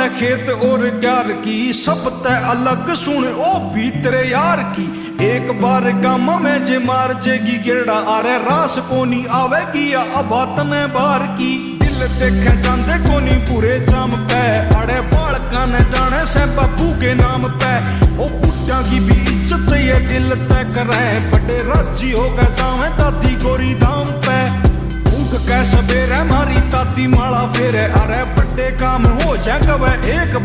खेत और क्यार की, सब तय अलग सुन ओ भी तेरे यार की। एक बार काम में जे मार जेगी गेड़ा, अरे रास कोनी आवेगी या अवातन बार की। दिल देखे जाते कोनी पूरे जाम पे, अरे बालका ने जाने से बापू के नाम पे। ओ बुढ़ा की भी इज्जत ये दिल तय करे, बड़े राजी हो गए जावे दादी गोरी धाम पे। ऊँट कै सवेरे मारी दादी माला फेरे, अरे बड़े काम हो जाएगा वह एक